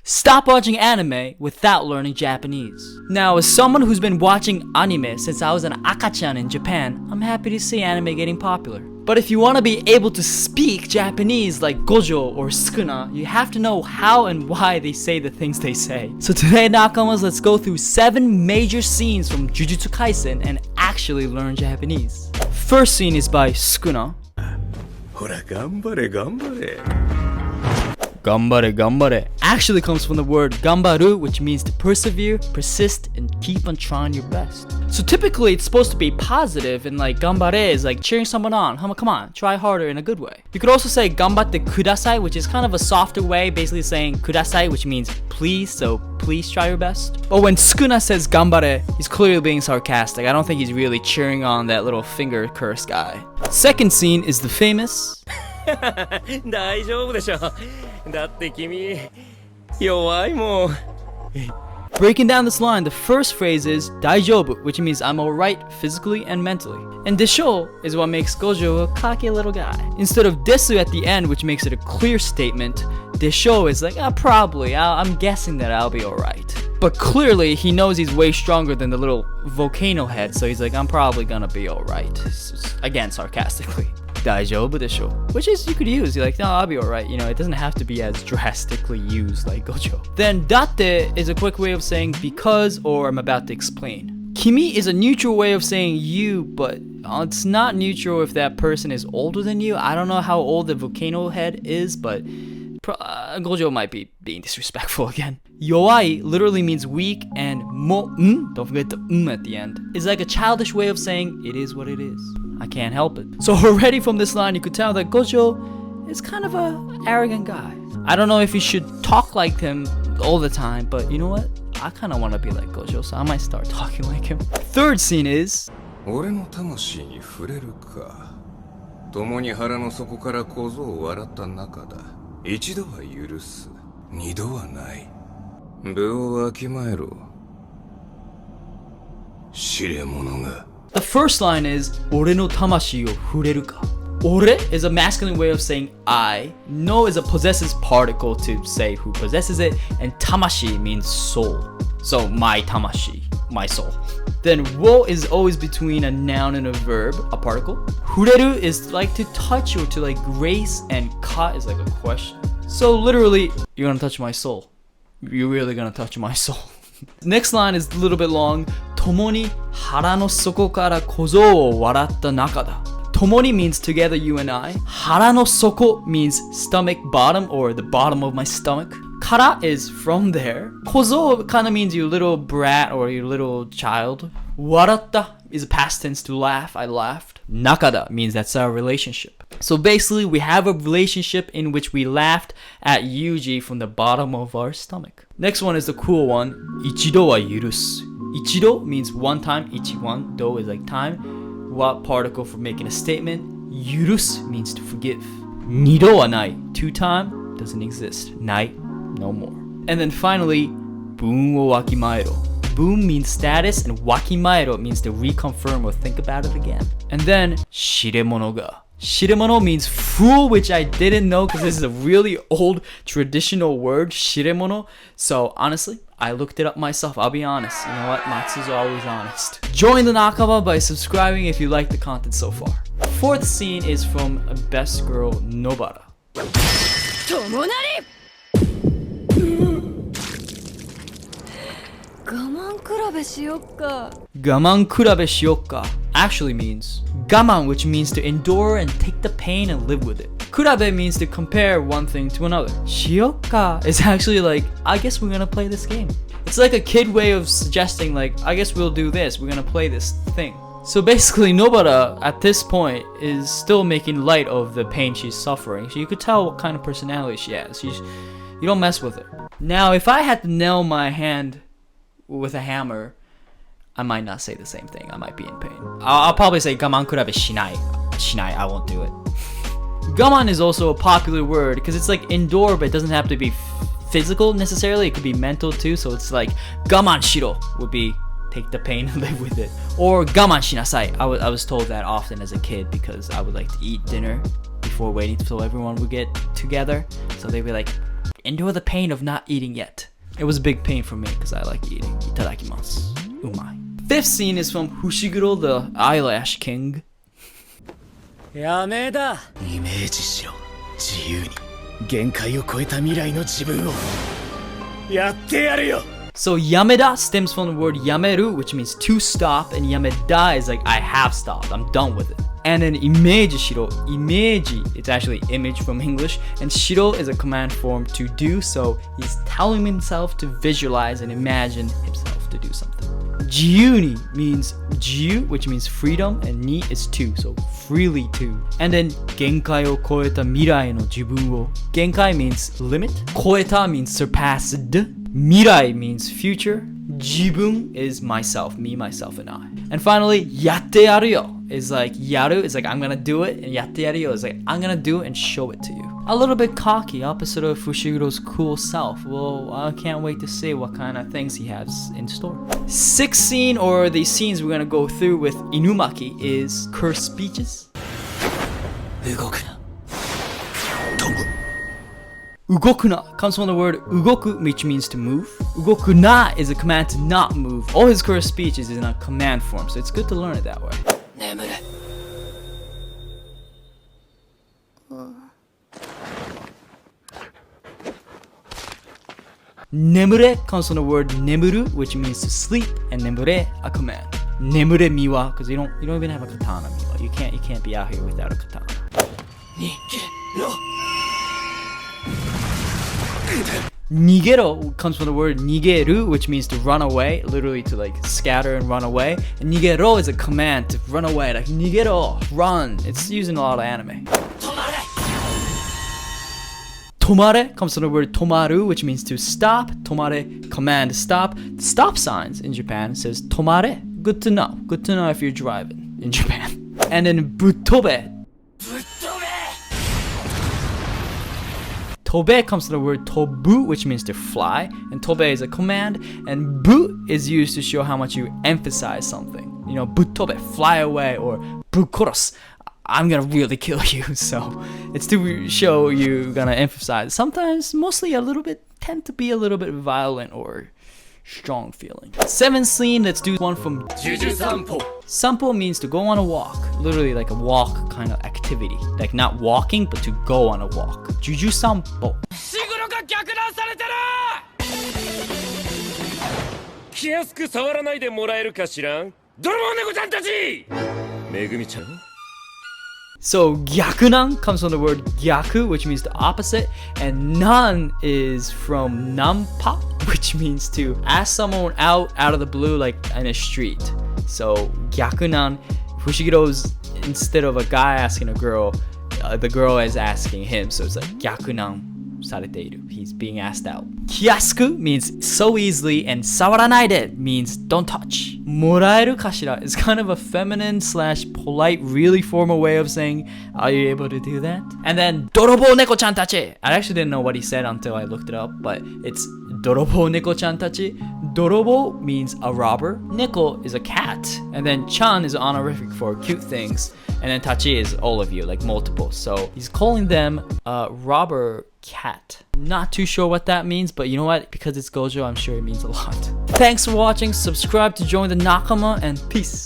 Stop watching anime without learning Japanese. Now, as someone who's been watching anime since I was an akachan in Japan, I'm happy to see anime getting popular. But if you want to be able to speak Japanese like Gojo or Sukuna, you have to know how and why they say the things they say. So today, Nakamas, let's go through 7 major scenes from Jujutsu Kaisen and actually learn Japanese. First scene is by Sukuna. Hora, gambare, gambare. Gambare, gambare actually comes from the word gambaru, which means to persevere, persist, and keep on trying your best. So typically it's supposed to be positive, and like gambare is like cheering someone on. Come on, try harder in a good way. You could also say gambatte kudasai, which is kind of a softer way, basically saying kudasai, which means please, so please try your best. But when Sukuna says gambare, he's clearly being sarcastic. I don't think he's really cheering on that little finger curse guy. Second scene is the famous 大丈夫でしょ。だって君弱いもん。 Breaking down this line, the first phrase is daijoubu, which means I'm alright physically and mentally. And desho is what makes Gojo a cocky little guy. Instead of desu at the end, which makes it a clear statement, desho is like, probably, I'm guessing that I'll be alright. But clearly, he knows he's way stronger than the little volcano head, so he's like, I'm probably gonna be alright. Again, sarcastically. Daijoubu desho, which is you could use. You're like, no, I'll be alright. You know, it doesn't have to be as drastically used like Gojo. Then datte is a quick way of saying because or I'm about to explain. Kimi is a neutral way of saying you, but it's not neutral if that person is older than you. I don't know how old the volcano head is, but Gojo might be being disrespectful again. Yoai literally means weak, and don't forget the at the end, is like a childish way of saying it is what it is. I can't help it. So already from this line, you could tell that Gojo is kind of a arrogant guy. I don't know if you should talk like him all the time, but you know what? I kind of want to be like Gojo, so I might start talking like him. Third scene is 俺の魂に触れるか。共に腹の底から小僧を笑った仲だ。一度は許す。二度はない。部をわきまえろ。知れ者が。 The first line is 俺の魂を触れるか. Ore is a masculine way of saying I. No is a possessive particle to say who possesses it, and tamashi means soul. So my tamashi, my soul. Then wo is always between a noun and a verb, a particle. Hureru is like to touch or to like grace, and ka is like a question. So literally, you're gonna touch my soul. You're really gonna touch my soul. Next line is a little bit long. Tomoni hara no soko kara kozo wo waratta naka da. Tomoni means together, you and I. Hara no soko means stomach bottom or the bottom of my stomach. Kara is from there. Kozo kind of means your little brat or your little child. Waratta is a past tense to laugh. I laughed. Nakada means that's our relationship. So basically, we have a relationship in which we laughed at Yuji from the bottom of our stomach. Next one is the cool one. Ichido wa yurusu. Ichido means one time. Ichiwan. Do is like time. Wa particle for making a statement. Yurusu means to forgive. Nido wa nai. 2 time doesn't exist. Nai, no more. And then finally, Bun wo wakimaero. Boom means status, and wakimaero means to reconfirm or think about it again. And then shiremono ga. Shiremono means fool, which I didn't know because this is a really old traditional word, shiremono. So honestly, I looked it up myself. I'll be honest. You know what? Matsu's always honest. Join the Nakama by subscribing if you like the content so far. Fourth scene is from Best Girl Nobara. Gaman kurabe shiyokka actually means gaman, which means to endure and take the pain and live with it. Kurabe means to compare one thing to another. Shiyokka is actually like, I guess we're gonna play this game. It's like a kid way of suggesting like, I guess we'll do this, we're gonna play this thing. So basically, Nobara at this point is still making light of the pain she's suffering. So you could tell what kind of personality she has. You don't mess with her. Now, if I had to nail my hand with a hammer, I might not say the same thing. I might be in pain. I'll probably say gaman kurabe shinai. Shinai, I won't do it. Gaman is also a popular word because it's like endure, but it doesn't have to be physical necessarily. It could be mental too. So it's like gaman shiro would be take the pain and live with it. Or gaman shinasai. I was told that often as a kid because I would like to eat dinner before waiting till everyone would get together. So they'd be like, Endure the pain of not eating yet. It was a big pain for me because I like eating. Itadakimasu. Umai. Fifth scene is from Fushiguro, the eyelash king. やめだ。イメージしろ。自由に。限界を超えた未来の自分を。やってやるよ。 So Yameda stems from the word yameru, which means to stop, and Yameda is like I have stopped, I'm done with it. And then imeji shiro, imeji, it's actually image from English, and shiro is a command form to do, so he's telling himself to visualize and imagine himself to do something. Jiyu means jiyu, which means freedom, and ni is to, so freely to. And then genkai o koeta mirai no jibun wo. Genkai means limit, koeta means surpassed, mirai means future, jibun is myself, me, myself, and I. And finally, yatte yaru yo is like yaru is like I'm gonna do it, and yatte yaru yo is like I'm gonna do it and show it to you. A little bit cocky, opposite of Fushiguro's cool self. Well, I can't wait to see what kind of things he has in store. Sixth scene, or the scenes we're gonna go through with Inumaki, is cursed speeches. Ugokuna comes from the word ugoku, which means to move. Ugokuna is a command to not move. All his cursed speeches is in a command form, so it's good to learn it that way. Nemure comes from the word nemuru, which means to sleep, and nemure, a command. Nemure miwa, because you don't even have a katana miwa. You can't be out here without a katana. Nigero comes from the word nigeru, which means to run away, literally to like scatter and run away. And nigero is a command to run away, like nigero, run. It's used in a lot of anime. Tomare comes from the word tomaru, which means to stop. Tomare, command to stop. Stop signs in Japan says tomare. Good to know. Good to know if you're driving in Japan. And then butobe. Tobe comes from the word tobu, which means to fly. And tobe is a command. And bu is used to show how much you emphasize something. You know, butobe, fly away, or bukoros, I'm gonna really kill you. So it's to show you're gonna emphasize. Sometimes, mostly tend to be a little bit violent or strong feeling. Seventh scene, let's do one from Jujutsu. Sampo means to go on a walk. Literally like a walk kind of activity. Like not walking, but to go on a walk. Jujutsu. 気安く触らないでもらえるかしらん。泥棒猫ちゃんたち。めぐみちゃん。 So gyakunan comes from the word gyaku, which means the opposite, and nan is from nampa, which means to ask someone out of the blue, like in a street. So gyakunan, Fushigiro's, instead of a guy asking a girl, the girl is asking him, so it's like gyakunan sareteiru. He's being asked out. Kiyasuku means so easily, and sawaranaide means don't touch. Moraeru kashira is kind of a feminine / polite, really formal way of saying, are you able to do that? And then dorobo neko-chan tachi. I actually didn't know what he said until I looked it up, but it's dorobo neko-chan tachi. Dorobo means a robber. Neko is a cat. And then chan is honorific for cute things. And then tachi is all of you, like multiple. So he's calling them a robber cat. Not too sure what that means, but you know what? Because it's Gojo, I'm sure it means a lot. Thanks for watching. Subscribe to join the Nakama, and peace.